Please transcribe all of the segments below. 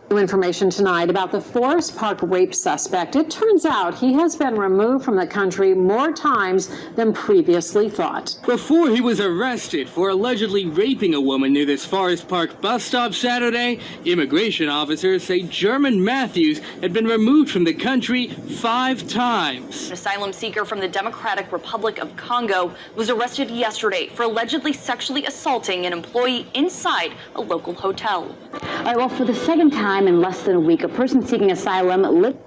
New information tonight about the Forest Park rape suspect. It turns out he has been removed from the country more times than previously thought. Before he was arrested for allegedly raping a woman near this Forest Park bus stop Saturday, immigration officers say German Matthews had been removed from the country 5 times. An asylum seeker from the Democratic Republic of Congo was arrested yesterday for allegedly sexually assaulting an employee inside a local hotel. All right, well, for the second time in less than a week, a person seeking asylum in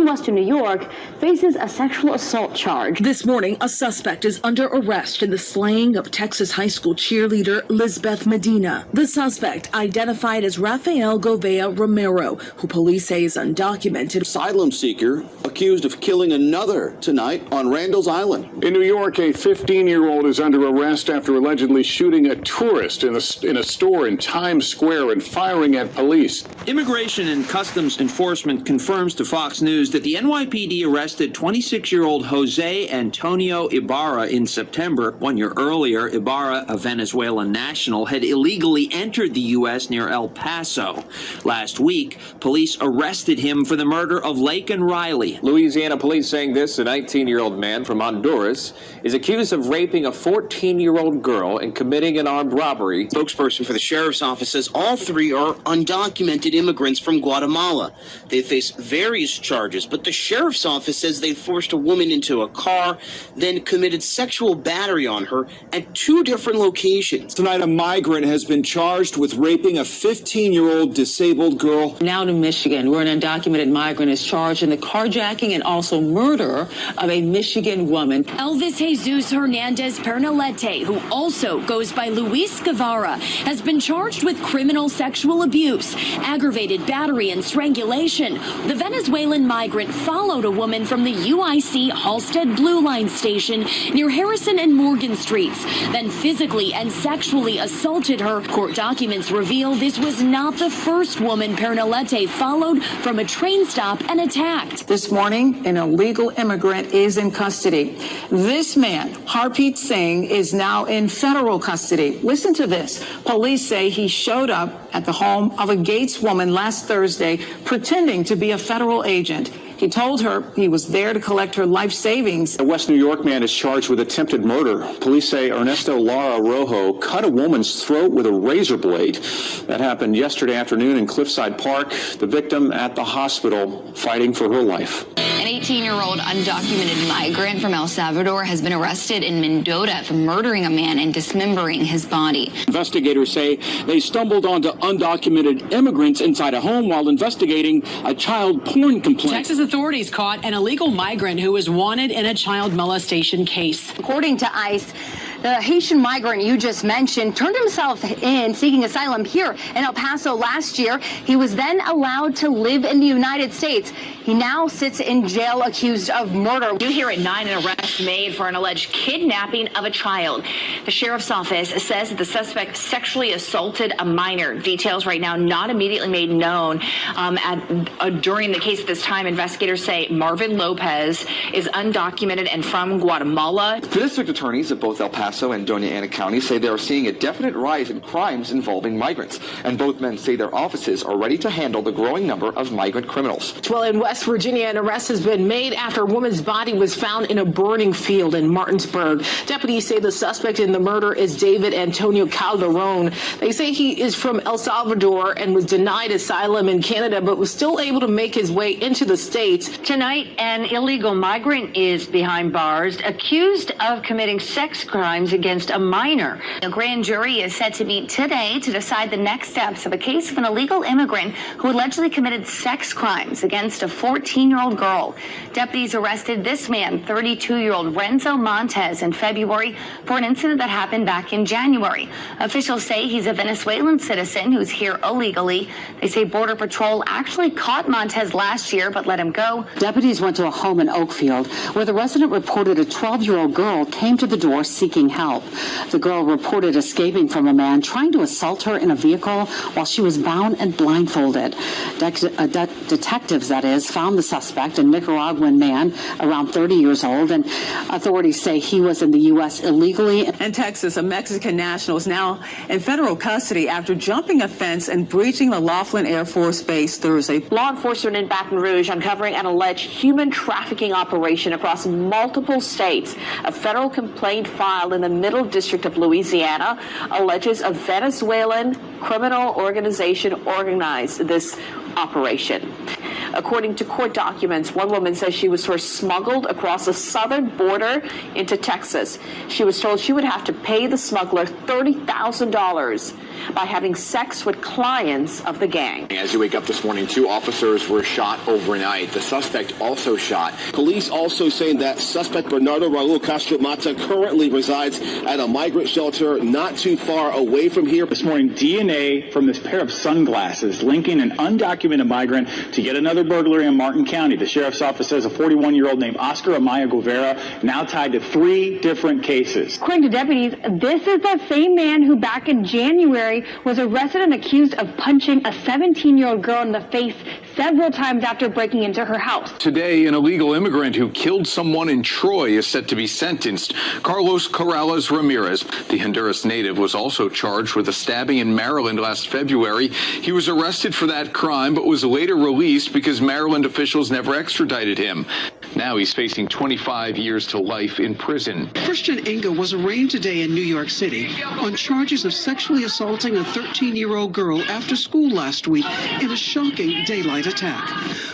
Western New York faces a sexual assault charge. This morning, a suspect is under arrest in the slaying of Texas high school cheerleader Lisbeth Medina. The suspect, identified as Rafael Govea Romero, who police say is undocumented. Asylum seeker accused of killing another tonight on Randall's Island. In New York, a 15-year-old is under arrest after allegedly shooting a tourist in a store in Times Square and firing at police. Immigration and Customs Enforcement confirms to Fox News that the NYPD arrested 26-year-old Jose Antonio Ibarra in September. 1 year earlier, Ibarra, a Venezuelan national, had illegally entered the U.S. near El Paso. Last week, police arrested him for the murder of Laken Riley. Louisiana police saying this, a 19-year-old man from Honduras, is accused of raping a 14-year-old girl and committing an armed robbery. Spokesperson for the sheriff's office says all 3 are undocumented immigrants from Guatemala. They face various charges, but the sheriff's office says they forced a woman into a car, then committed sexual battery on her at 2 different locations. Tonight, a migrant has been charged with raping a 15-year-old disabled girl. Now to Michigan, where an undocumented migrant is charged in the carjacking and also murder of a Michigan woman. Elvis Jesus Hernandez Pernalete, who also goes by Luis Guevara, has been charged with criminal sexual abuse, aggravated battery, and strangulation. The Venezuelan migrant followed a woman from the UIC Halstead Blue Line station near Harrison and Morgan Streets, then physically and sexually assaulted her. Court documents reveal this was not the first woman Pernalete followed from a train stop and attacked. This morning, an illegal immigrant is in custody. This man, Harpreet Singh, is now in federal custody. Listen to this. Police say he showed up at the home of a Gates woman last Thursday pretending to be a federal agent. He told her he was there to collect her life savings. A West New York man is charged with attempted murder. Police say Ernesto Lara Rojo cut a woman's throat with a razor blade. That happened yesterday afternoon in Cliffside Park. The victim at the hospital fighting for her life. An 18-year-old undocumented migrant from El Salvador has been arrested in Mendota for murdering a man and dismembering his body. Investigators say they stumbled onto undocumented immigrants inside a home while investigating a child porn complaint. Texas authorities caught an illegal migrant who was wanted in a child molestation case. According to ICE, the Haitian migrant you just mentioned turned himself in seeking asylum here in El Paso last year. He was then allowed to live in the United States. He now sits in jail accused of murder. New here at 9, an arrest made for an alleged kidnapping of a child. The sheriff's office says that the suspect sexually assaulted a minor. Details right now not immediately made known. During the case at this time, investigators say Marvin Lopez is undocumented and from Guatemala. The district attorneys of both El Paso and Doña Ana County say they are seeing a definite rise in crimes involving migrants, and both men say their offices are ready to handle the growing number of migrant criminals. Well, in West Virginia, an arrest has been made after a woman's body was found in a burning field in Martinsburg. Deputies say the suspect in the murder is David Antonio Calderon. They say he is from El Salvador and was denied asylum in Canada, but was still able to make his way into the States. Tonight, an illegal migrant is behind bars, accused of committing sex crimes against a minor. A grand jury is set to meet today to decide the next steps of a case of an illegal immigrant who allegedly committed sex crimes against a 14-year-old girl. Deputies arrested this man, 32-year-old Renzo Montes, in February for an incident that happened back in January. Officials say he's a Venezuelan citizen who's here illegally. They say Border Patrol actually caught Montes last year but let him go. Deputies went to a home in Oakfield where the resident reported a 12-year-old girl came to the door seeking seeking help. The girl reported escaping from a man trying to assault her in a vehicle while she was bound and blindfolded. Detectives, found the suspect, a Nicaraguan man around 30 years old, and authorities say he was in the U.S. illegally. In Texas, a Mexican national is now in federal custody after jumping a fence and breaching the Laughlin Air Force Base Thursday. Law enforcement in Baton Rouge uncovering an alleged human trafficking operation across multiple states. A federal complaint filed in the Middle District of Louisiana alleges a Venezuelan criminal organization organized this operation. According to court documents, one woman says she was first smuggled across the southern border into Texas. She was told she would have to pay the smuggler $30,000 by having sex with clients of the gang. As you wake up this morning, 2 officers were shot overnight. The suspect also shot. Police also saying that suspect Bernardo Raul Castro Mata currently resides at a migrant shelter not too far away from here. This morning, DNA from this pair of sunglasses linking an undocumented migrant to yet another burglary in Martin County. The sheriff's office says a 41-year-old named Oscar Amaya Guevara now tied to 3 different cases. According to deputies, this is the same man who back in January was arrested and accused of punching a 17-year-old girl in the face several times after breaking into her house. Today, an illegal immigrant who killed someone in Troy is set to be sentenced. Carlos Corrales Ramirez, the Honduras native, was also charged with a stabbing in Maryland last February. He was arrested for that crime, but was later released because Maryland officials never extradited him. Now he's facing 25 years to life in prison. Christian Inga was arraigned today in New York City on charges of sexually assaulting a 13-year-old girl after school last week in a shocking daylight attack.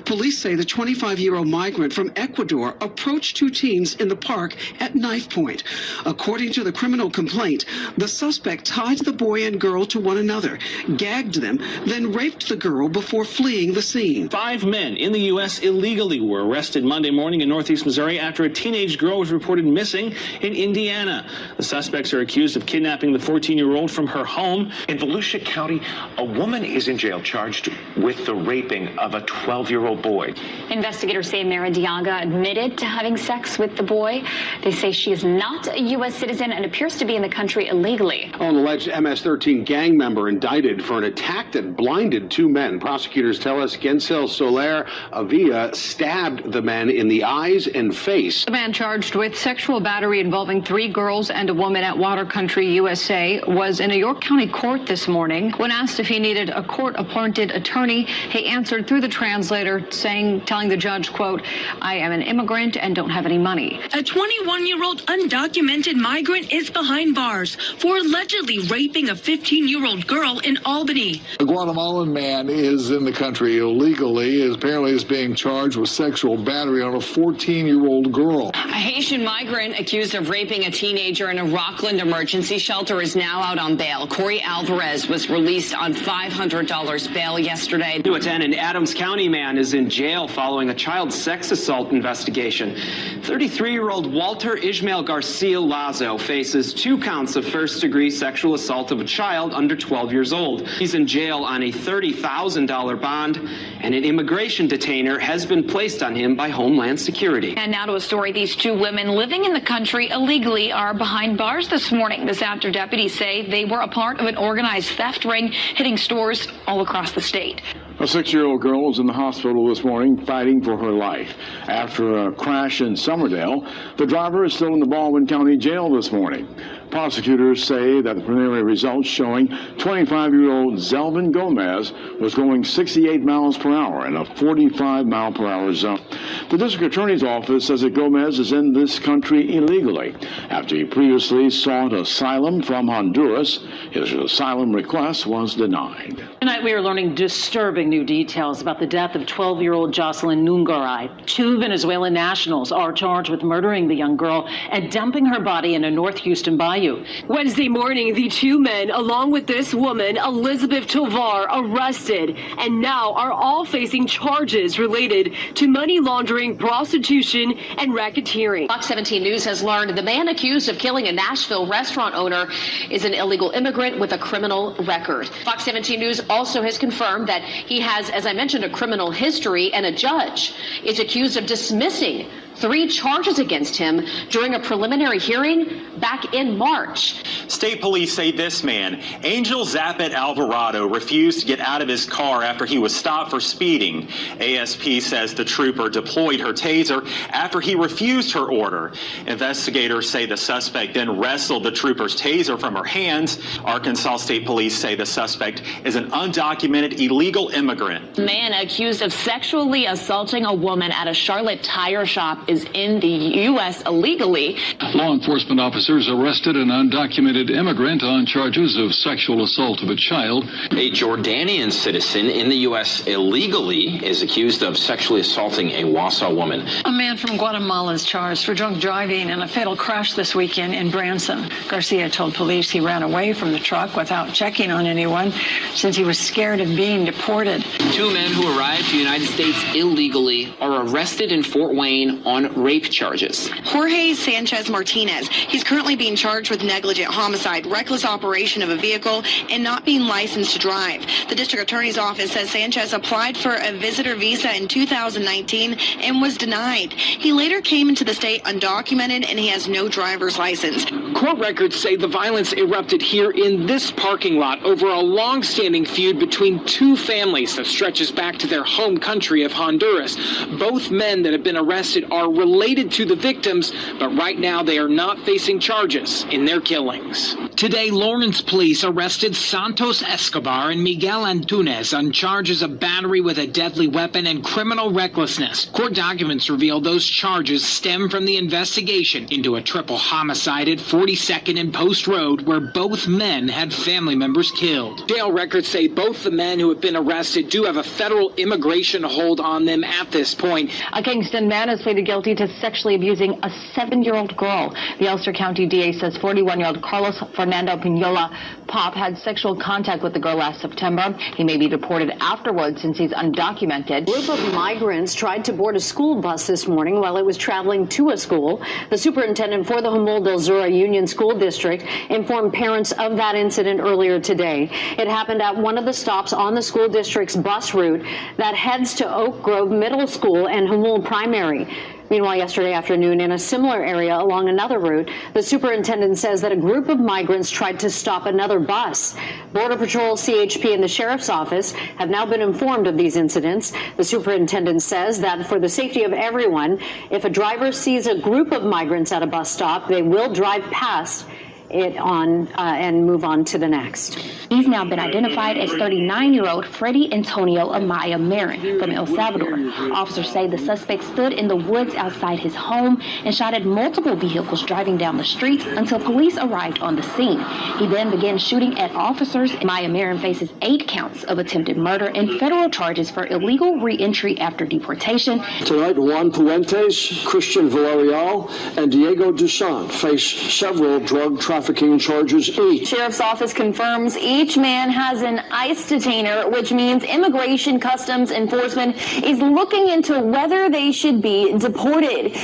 Police say the 25-year-old migrant from Ecuador approached 2 teens in the park at knife point. According to the criminal complaint, the suspect tied the boy and girl to one another, gagged them, then raped the girl before fleeing the scene. 5 men in the U.S. illegally were arrested Monday morning in northeast Missouri after a teenage girl was reported missing in Indiana. The suspects are accused of kidnapping the 14-year-old from her home. In Volusia County, a woman is in jail charged with the raping of a 12-year-old boy. Investigators say Maradiaga admitted to having sex with the boy. They say she is not a U.S. citizen and appears to be in the country illegally. An alleged MS-13 gang member indicted for an attack that blinded 2 men. Prosecutors tell us Gensel Soler Avila stabbed the men in the eyes and face. The man charged with sexual battery involving 3 girls and a woman at Water Country, USA, was in a York County court this morning. When asked if he needed a court-appointed attorney, he answered through the translator, telling the judge, quote, "I am an immigrant and don't have any money." A 21-year-old undocumented migrant is behind bars for allegedly raping a 15-year-old girl in Albany. A Guatemalan man is in the country illegally. Apparently is being charged with sexual battery on a 14-year-old girl. A Haitian migrant accused of raping a teenager in a Rockland emergency shelter is now out on bail. Corey Alvarez was released on $500 bail yesterday. An Adams County man is in jail following a child sex assault investigation. 33-year-old Walter Ishmael Garcia Lazo faces 2 counts of first-degree sexual assault of a child under 12 years old. He's in jail on a $30,000 bond, and an immigration detainer has been placed on him by Homeland Security. And now to a story. These 2 women living in the country illegally are behind bars this morning. This after deputies say they were a part of an organized theft ring hitting stores all across the state. A 6-year-old girl was in the hospital this morning fighting for her life. After a crash in Somerdale, the driver is still in the Baldwin County Jail this morning. Prosecutors say that the preliminary results showing 25-year-old Zelvin Gomez was going 68 miles per hour in a 45-mile-per-hour zone. The district attorney's office says that Gomez is in this country illegally after he previously sought asylum from Honduras. His asylum request was denied. Tonight we are learning disturbing new details about the death of 12-year-old Jocelyn Nungaray. 2 Venezuelan nationals are charged with murdering the young girl and dumping her body in a North Houston bayou. Wednesday morning, the 2 men, along with this woman, Elizabeth Tovar, arrested and now are all facing charges related to money laundering, prostitution, and racketeering. Fox 17 News has learned the man accused of killing a Nashville restaurant owner is an illegal immigrant with a criminal record. Fox 17 News also has confirmed that he has, as I mentioned, a criminal history, and a judge is accused of dismissing 3 charges against him during a preliminary hearing back in March. State police say this man, Angel Zappet Alvarado, refused to get out of his car after he was stopped for speeding. ASP says the trooper deployed her taser after he refused her order. Investigators say the suspect then wrestled the trooper's taser from her hands. Arkansas State Police say the suspect is an undocumented illegal immigrant. A man accused of sexually assaulting a woman at a Charlotte tire shop is in the U.S. illegally. Law enforcement officers arrested an undocumented immigrant on charges of sexual assault of a child. A Jordanian citizen in the U.S. illegally is accused of sexually assaulting a Wausau woman. A man from Guatemala is charged for drunk driving in a fatal crash this weekend in Branson. Garcia told police he ran away from the truck without checking on anyone since he was scared of being deported. 2 men who arrived to the United States illegally are arrested in Fort Wayne on rape charges. Jorge Sanchez Martinez. He's currently being charged with negligent homicide, reckless operation of a vehicle, and not being licensed to drive. The district attorney's office says Sanchez applied for a visitor visa in 2019 and was denied. He later came into the state undocumented and he has no driver's license. Court records say the violence erupted here in this parking lot over a long-standing feud between 2 families that stretches back to their home country of Honduras. Both men that have been arrested are related to the victims, but right now they are not facing charges in their killings. Today, Lawrence police arrested Santos Escobar and Miguel Antunes on charges of battery with a deadly weapon and criminal recklessness. Court documents reveal those charges stem from the investigation into a triple homicide at 42nd and Post Road where both men had family members killed. Jail records say both the men who have been arrested do have a federal immigration hold on them at this point. A Kingston man has pleaded guilty to sexually abusing a 7-year-old girl. The Ulster County DA says 41-year-old Carlos Fernando Pinola Pop had sexual contact with the girl last September. He may be deported afterwards since he's undocumented. A group of migrants tried to board a school bus this morning while it was traveling to a school. The superintendent for the Humboldt del Sur Union School District informed parents of that incident earlier today. It happened at one of the stops on the school district's bus route that heads to Oak Grove Middle School and Humboldt Primary. Meanwhile, yesterday afternoon, in a similar area along another route, the superintendent says that a group of migrants tried to stop another bus. Border Patrol, CHP, and the sheriff's office have now been informed of these incidents. The superintendent says that for the safety of everyone, if a driver sees a group of migrants at a bus stop, they will drive past it and move on to the next. He's now been identified as 39-year-old Freddie Antonio Amaya Marin from El Salvador. Officers say the suspect stood in the woods outside his home and shot at multiple vehicles driving down the street until police arrived on the scene. He then began shooting at officers. Amaya Marin faces 8 counts of attempted murder and federal charges for illegal re-entry after deportation. Tonight, Juan Puentes, Christian Villarreal, and Diego Dusan face several drug trafficking charges each. Sheriff's office confirms each man has an ICE detainer, which means Immigration Customs Enforcement is looking into whether they should be deported.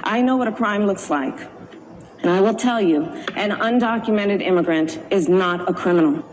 I know what a crime looks like, and I will tell you, an undocumented immigrant is not a criminal.